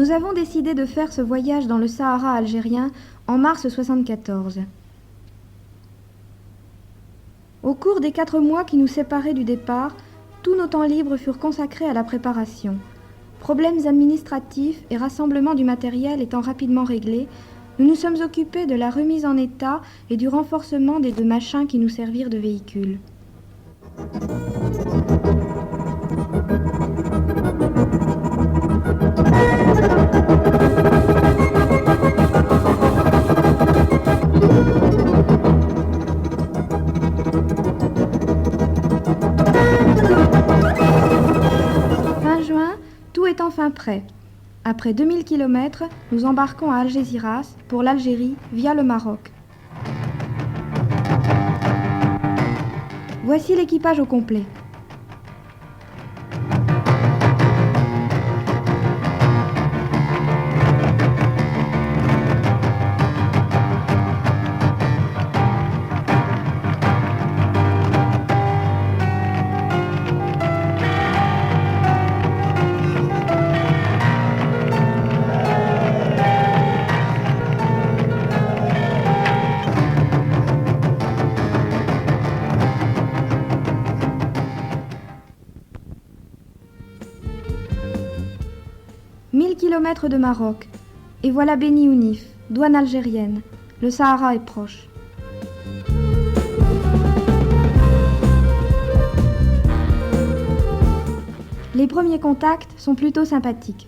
Nous avons décidé de faire ce voyage dans le Sahara algérien en mars 1974. Au cours des 4 mois qui nous séparaient du départ, tous nos temps libres furent consacrés à la préparation. Problèmes administratifs et rassemblement du matériel étant rapidement réglés, nous nous sommes occupés de la remise en état et du renforcement des 2 machins qui nous servirent de véhicules. Fin juin, tout est enfin prêt. Après 2000 km, nous embarquons à Algésiras pour l'Algérie via le Maroc. Voici l'équipage au complet. Kilomètres de Maroc, et voilà Beni Ounif, douane algérienne. Le Sahara est proche. Les premiers contacts sont plutôt sympathiques.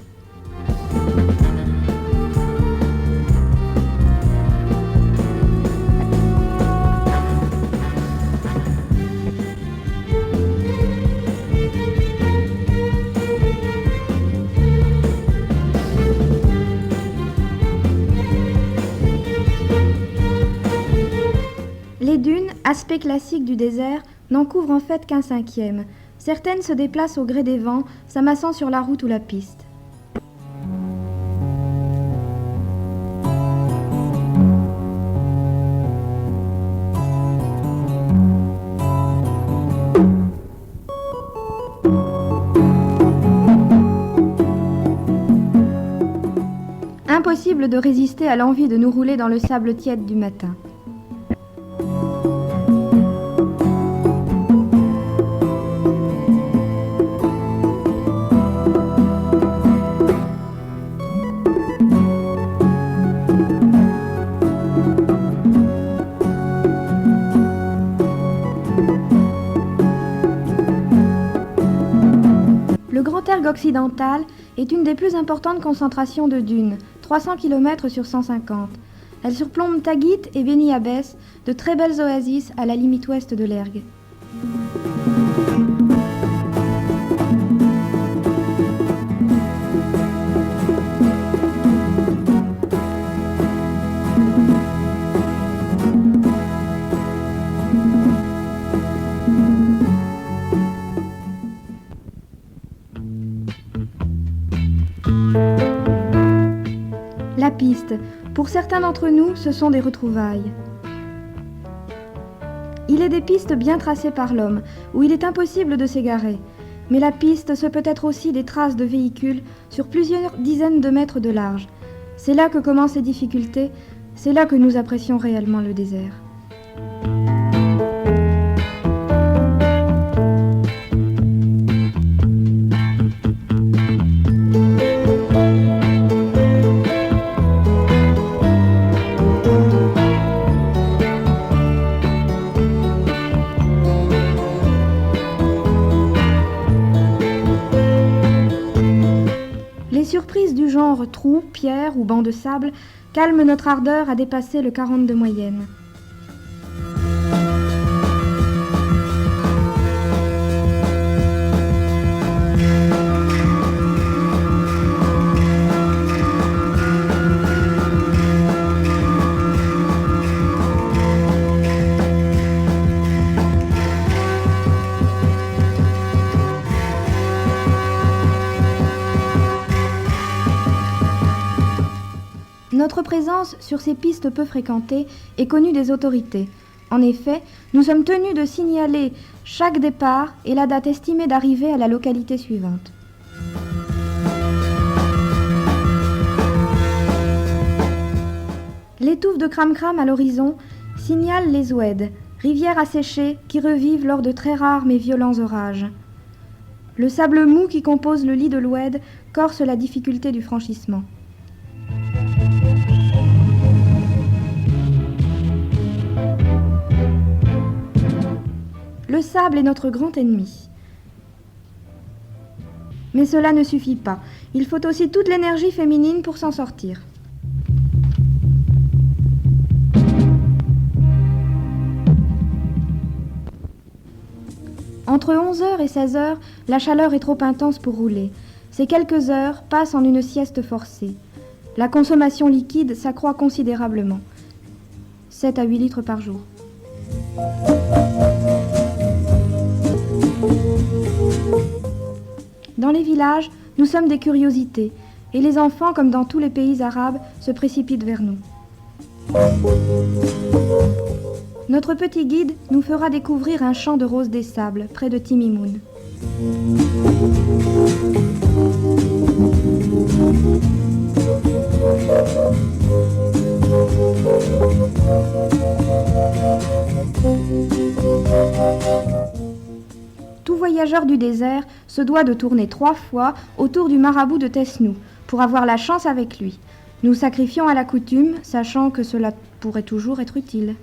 Les dunes, aspect classique du désert, n'en couvrent en fait qu'un 5e. Certaines se déplacent au gré des vents, s'amassant sur la route ou la piste. Impossible de résister à l'envie de nous rouler dans le sable tiède du matin. Le Grand Erg occidental est une des plus importantes concentrations de dunes, 300 km sur 150. Elle surplombe Taguit et Beni Abbès, de très belles oasis à la limite ouest de l'Erg. La piste. Pour certains d'entre nous, ce sont des retrouvailles. Il est des pistes bien tracées par l'homme, où il est impossible de s'égarer. Mais la piste, ce peut être aussi des traces de véhicules sur plusieurs dizaines de mètres de large. C'est là que commencent les difficultés, c'est là que nous apprécions réellement le désert. Les surprises du genre trou, pierre ou banc de sable calment notre ardeur à dépasser le 40 de moyenne. Notre présence sur ces pistes peu fréquentées est connue des autorités. En effet, nous sommes tenus de signaler chaque départ et la date estimée d'arrivée à la localité suivante. L'étouffe de Cram-Cram à l'horizon signale les oueds, rivières asséchées qui revivent lors de très rares mais violents orages. Le sable mou qui compose le lit de l'oued corse la difficulté du franchissement. Le sable est notre grand ennemi. Mais cela ne suffit pas. Il faut aussi toute l'énergie féminine pour s'en sortir. Entre 11h et 16h, la chaleur est trop intense pour rouler. Ces quelques heures passent en une sieste forcée. La consommation liquide s'accroît considérablement. 7 à 8 litres par jour. Dans les villages, nous sommes des curiosités, et les enfants, comme dans tous les pays arabes, se précipitent vers nous. Notre petit guide nous fera découvrir un champ de roses des sables, près de Timimoun. Tout voyageur du désert se doit de tourner 3 fois autour du marabout de Tesnou pour avoir la chance avec lui. Nous sacrifions à la coutume, sachant que cela pourrait toujours être utile.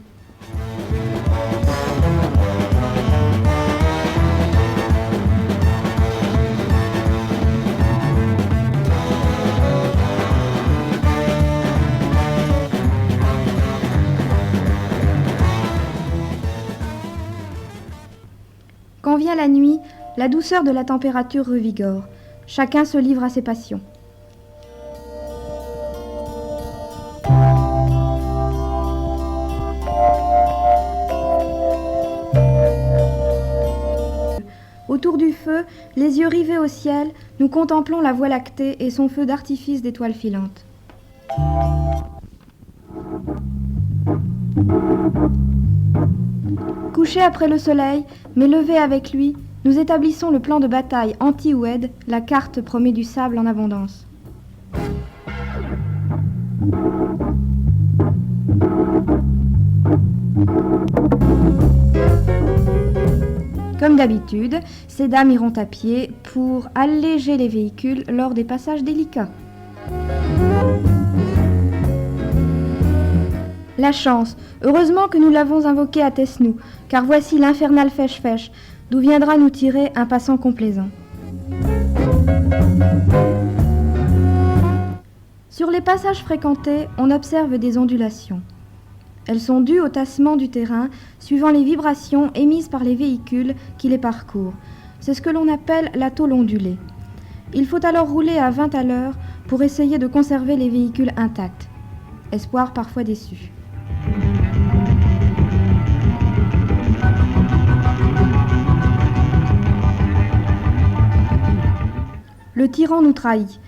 Quand vient la nuit, la douceur de la température revigore. Chacun se livre à ses passions. Autour du feu, les yeux rivés au ciel, nous contemplons la Voie lactée et son feu d'artifice d'étoiles filantes. Couchés après le soleil, mais levés avec lui, nous établissons le plan de bataille anti-oued, la carte promet du sable en abondance. Comme d'habitude, ces dames iront à pied pour alléger les véhicules lors des passages délicats. La chance, heureusement que nous l'avons invoquée à Tesnou, car voici l'infernal fèche-fèche, d'où viendra nous tirer un passant complaisant. Sur les passages fréquentés, on observe des ondulations. Elles sont dues au tassement du terrain, suivant les vibrations émises par les véhicules qui les parcourent. C'est ce que l'on appelle la tôle ondulée. Il faut alors rouler à 20 à l'heure pour essayer de conserver les véhicules intacts. Espoir parfois déçu. Le tyran nous trahit.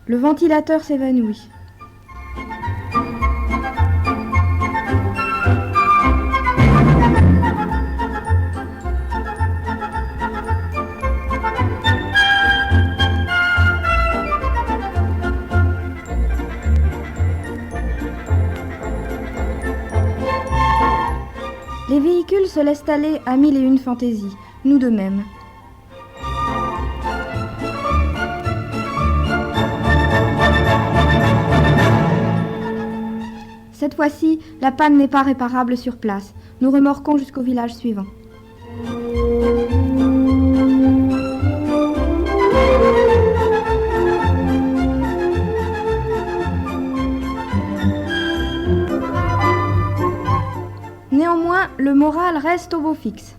Le ventilateur s'évanouit. Les véhicules se laissent aller à 1001 fantaisies, nous de même. Cette fois-ci, la panne n'est pas réparable sur place. Nous remorquons jusqu'au village suivant. Néanmoins, le moral reste au beau fixe.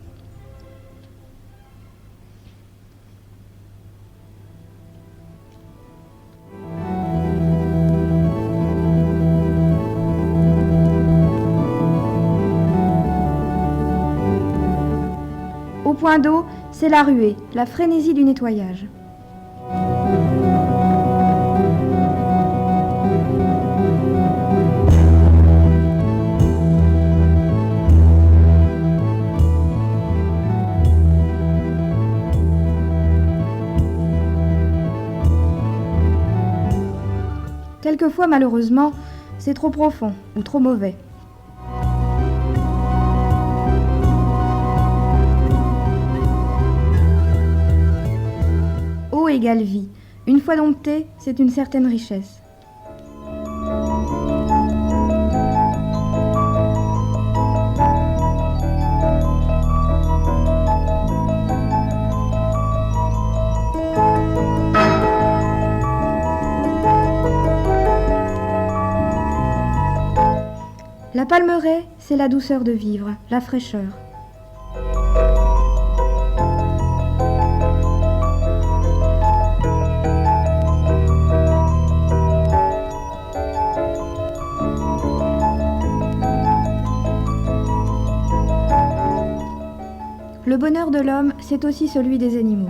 Au point d'eau, c'est la ruée, la frénésie du nettoyage. Quelquefois, malheureusement, c'est trop profond ou trop mauvais. Eau égale vie. Une fois domptée, c'est une certaine richesse. La palmeraie, c'est la douceur de vivre, la fraîcheur. Le bonheur de l'homme, c'est aussi celui des animaux.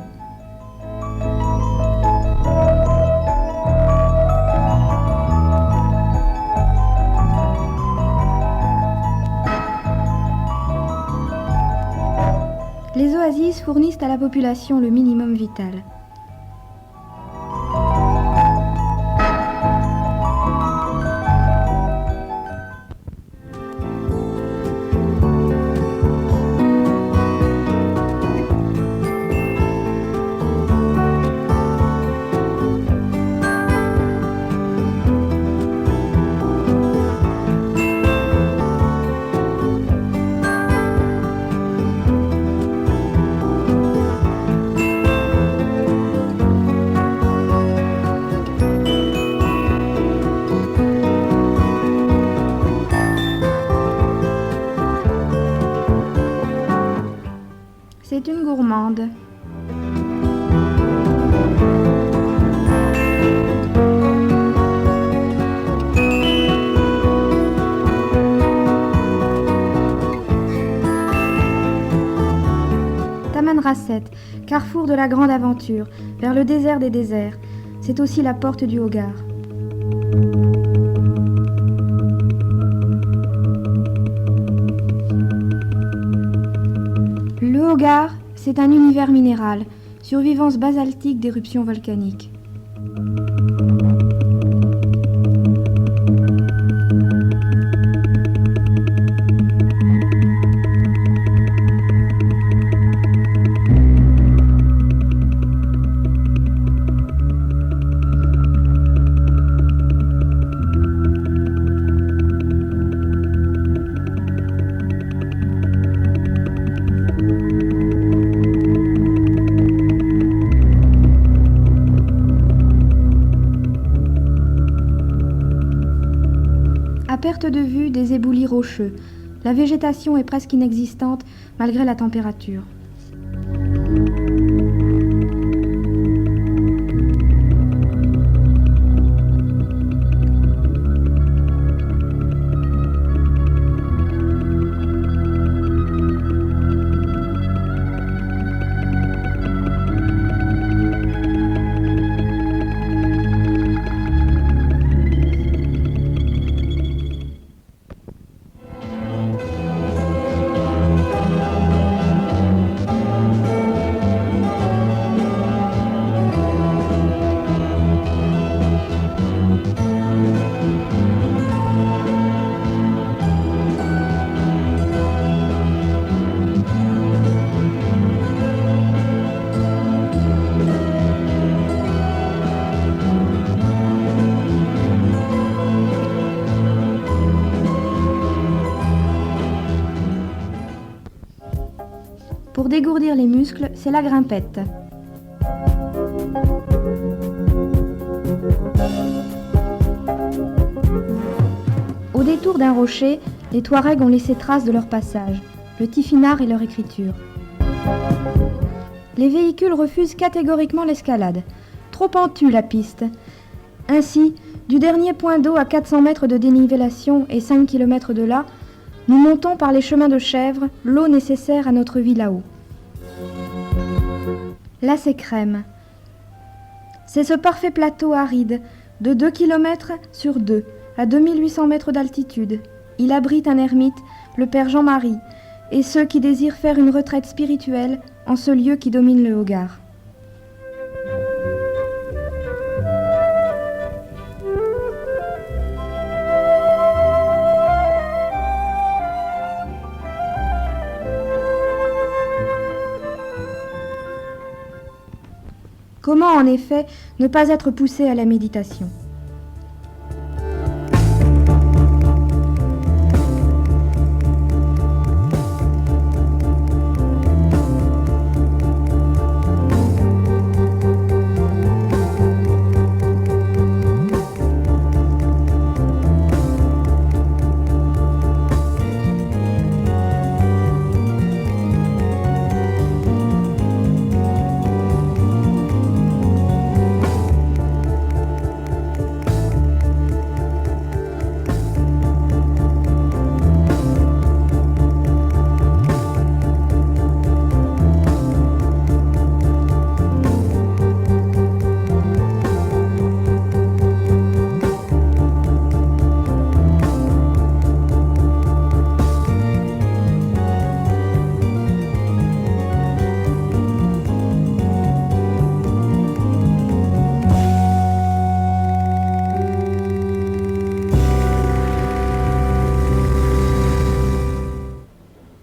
Les oasis fournissent à la population le minimum vital. C'est une gourmande. Tamanrasset, carrefour de la grande aventure, vers le désert des déserts. C'est aussi la porte du Hogar. Le Hogar, c'est un univers minéral, survivance basaltique d'éruptions volcaniques. À perte de vue, des éboulis rocheux. La végétation est presque inexistante malgré la température. Pour dégourdir les muscles, c'est la grimpette. Au détour d'un rocher, les Touaregs ont laissé trace de leur passage, le tifinagh et leur écriture. Les véhicules refusent catégoriquement l'escalade. Trop pentue la piste. Ainsi, du dernier point d'eau à 400 mètres de dénivellation et 5 km de là, nous montons par les chemins de chèvre l'eau nécessaire à notre vie là-haut. Là, c'est crème. C'est ce parfait plateau aride, de 2 km sur 2, à 2800 mètres d'altitude. Il abrite un ermite, le père Jean-Marie, et ceux qui désirent faire une retraite spirituelle en ce lieu qui domine le Hogar. Comment, en effet, ne pas être poussé à la méditation ?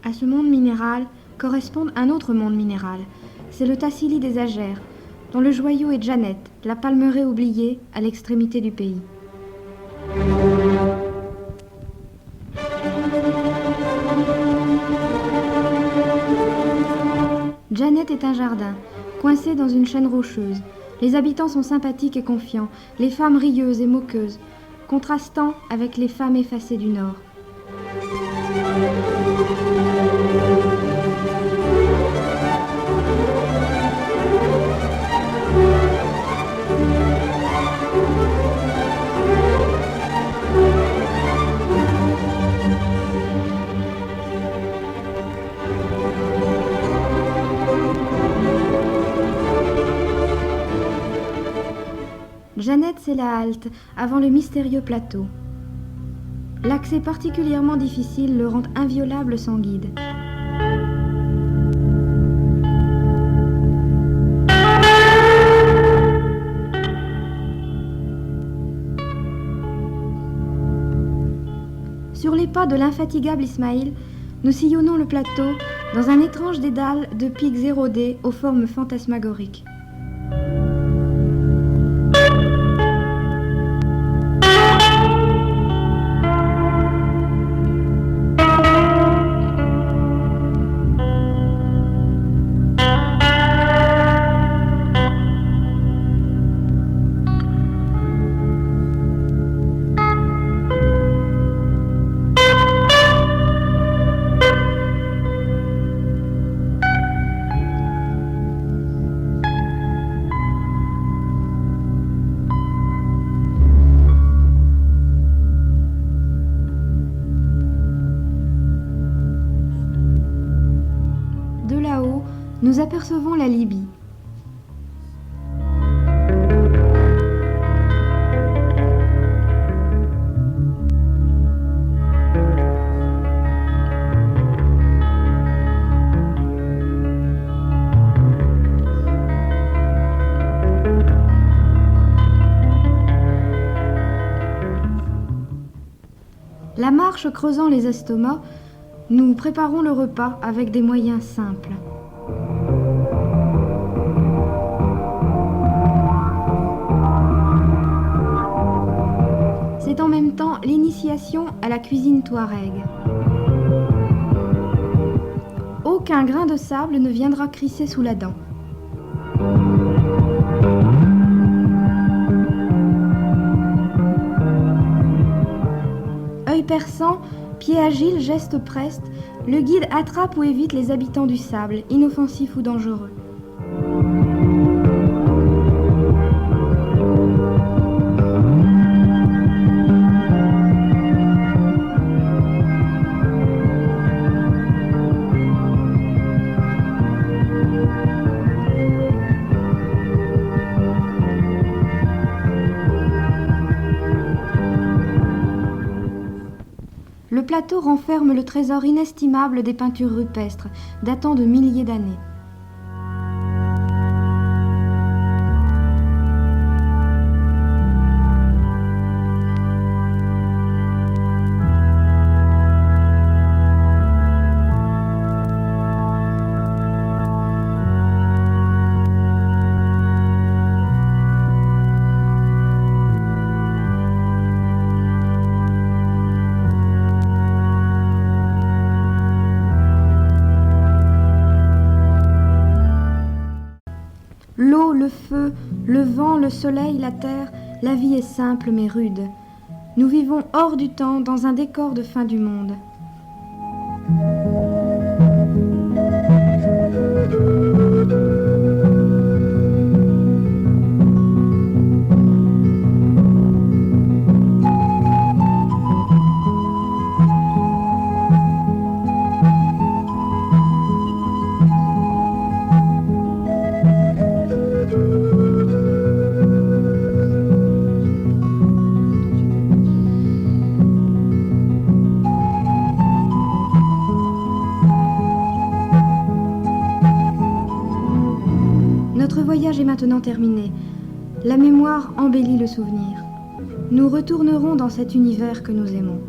À ce monde minéral correspond un autre monde minéral. C'est le Tassili des Agères, dont le joyau est Janet, la palmeraie oubliée à l'extrémité du pays. Janet est un jardin, coincé dans une chaîne rocheuse. Les habitants sont sympathiques et confiants, les femmes rieuses et moqueuses, contrastant avec les femmes effacées du Nord. Janet, c'est la halte, avant le mystérieux plateau. L'accès particulièrement difficile le rend inviolable sans guide. Sur les pas de l'infatigable Ismaïl, nous sillonnons le plateau dans un étrange dédale de pics érodés aux formes fantasmagoriques. Nous apercevons la Libye. La marche creusant les estomacs, nous préparons le repas avec des moyens simples. C'est en même temps l'initiation à la cuisine touareg. Aucun grain de sable ne viendra crisser sous la dent. Œil perçant, pied agile, geste preste, le guide attrape ou évite les habitants du sable, inoffensifs ou dangereux. Le plateau renferme le trésor inestimable des peintures rupestres, datant de milliers d'années. le vent, le soleil, la terre, la vie est simple mais rude. Nous vivons hors du temps, dans un décor de fin du monde. Notre voyage est maintenant terminé. La mémoire embellit le souvenir. Nous retournerons dans cet univers que nous aimons.